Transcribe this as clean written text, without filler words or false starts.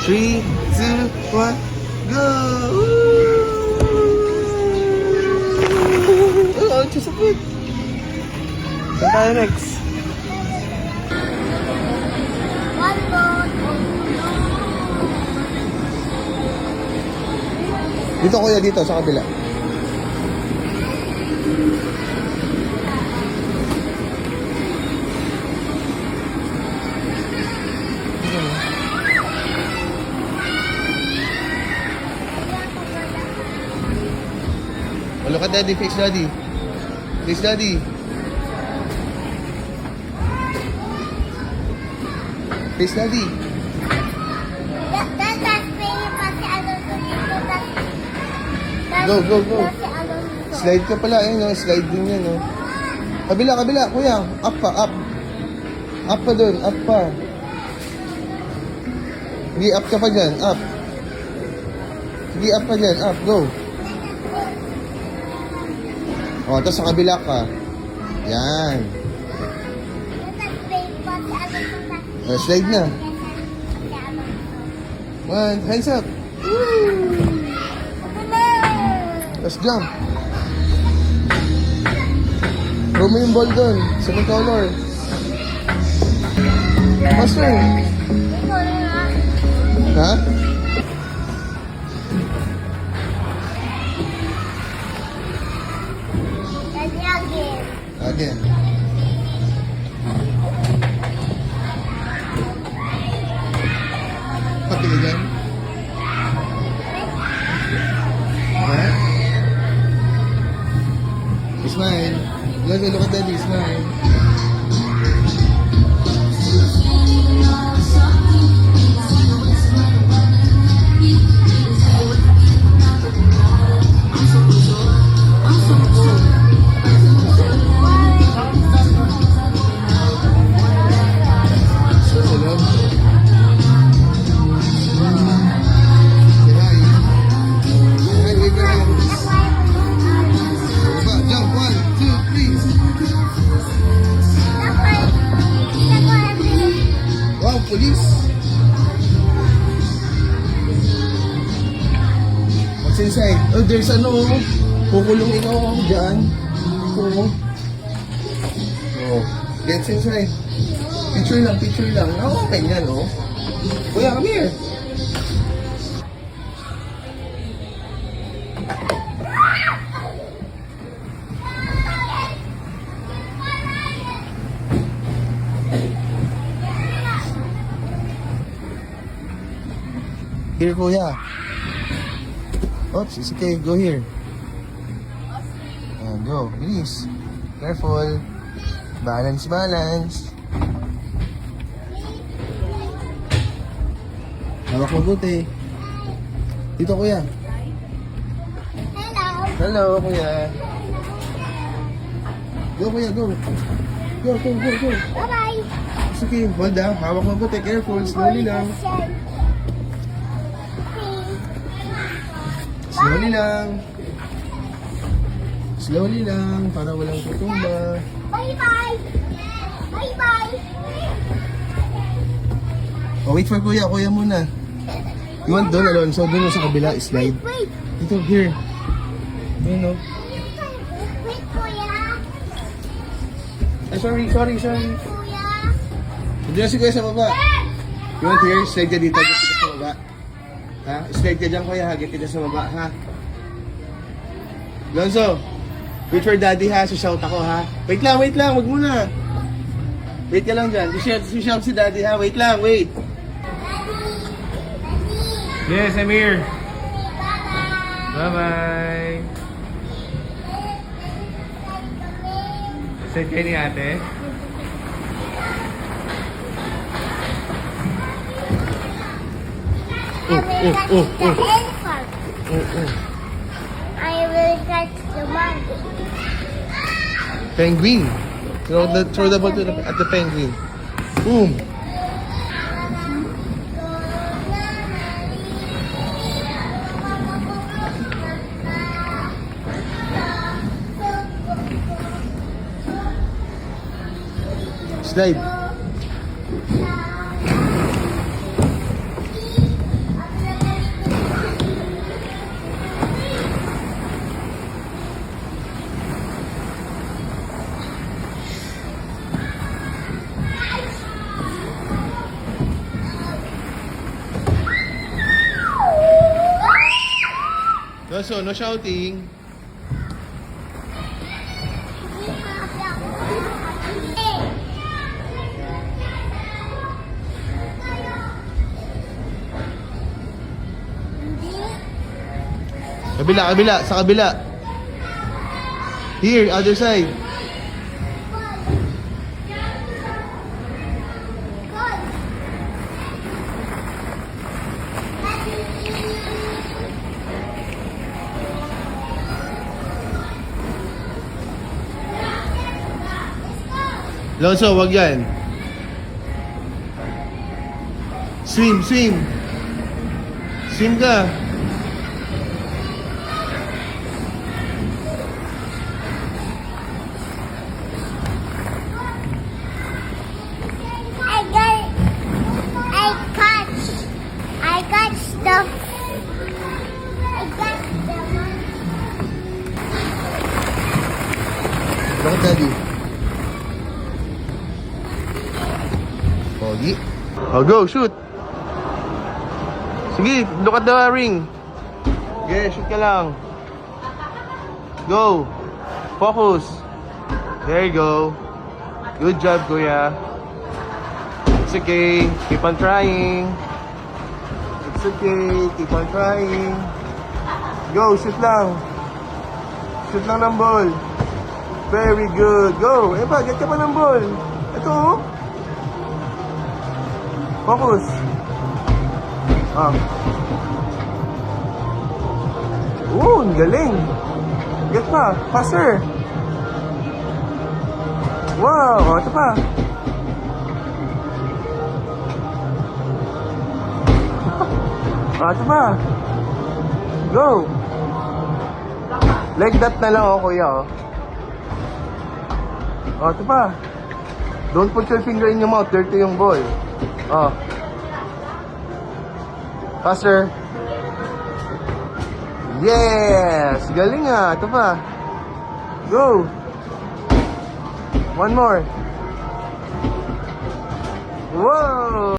3, 2, 1, go! Oh, Diyos ako. Saan tayo next? Dito kuya, dito sa kabila. Look at daddy, face daddy. Face daddy. Face daddy. Go, go, go. Slide ka pala, eh, no? Slide din yan, no? Kabila, kabila, kuya. Up pa, up. Up pa dun, up pa. Sige, up ka pa dyan, up. Sige, up pa dyan, up, go. O, tapos sa kabila ka. Yan. Slide na. One, hands up. Let's jump. Throw mo yung ball doon. Sa may color. Faster. Ha? Again. Pati again. Alright. Smile. Look at daddy, smile. Police. What's inside? Oh, there's ano. Kukulong ikaw ako dyan. Oh. Oh. Get inside. Picture lang, picture lang. Okay yan, oh. Kuya, come here. Here, kuya. Oops, it's okay. Go here. Go. Release. Careful. Balance, balance. Hawak mabuti. Dito, kuya. Hello. Hello, kuya. Go, kuya, go. Go, go, go, go. Bye-bye. It's okay. Hold down. Hawak mabuti. Careful. Slowly lang. Slowly lang. Slowly lang. Para walang tutumba. Bye-bye. Bye-bye. Oh, wait for kuya. Kuya muna. You want doon, Alonso? Doon sa kabila. Slide. Wait. Dito, here. Ayun, no? Wait, kuya. Ay, sorry. Kuya. Diyan si kuya sa baba. You want here? Slide ka dito. Get ka sa baba. Ha? Slide ka dyan, kuya. Get ka sa baba, ha? Alonso, wait for daddy, ha? Shout ako, ha? Wait lang. Wag muna. Wait ka lang dyan. Shout si daddy, ha? Wait lang, wait. Yes, I'm here. Bye-bye. Say kayo ni ate. I will catch the monkey. Penguin. Throw the ball at the penguin. Boom. Slide. Loso, no shouting. Kabila, kabila, sa kabila. Here, other side. Loso, wag yan. Swim, swim. Swim ka. I got stuff. I got the one. Look at daddy. Pogi. Oh, go, shoot. Sige, look at the ring. Okay, shoot ka lang. Go. Focus. There you go. Good job, kuya. It's okay. Keep on trying. It's okay. Keep on trying. Go, shoot lang. Shoot lang ng ball. Very good. Go. Eh ba, get ka pa ng ball. Ito, oh. Focus. Ah. Ang galing. Get pa. Faster. Wow. Ito pa. Ito pa. Go. Like that na lang, oh, kuya, oh. Ito pa. Don't put your finger in your mouth. Dirty yung ball. Oh. Faster. Yes! Galing ah. Ito pa. Go. One more. Whoa!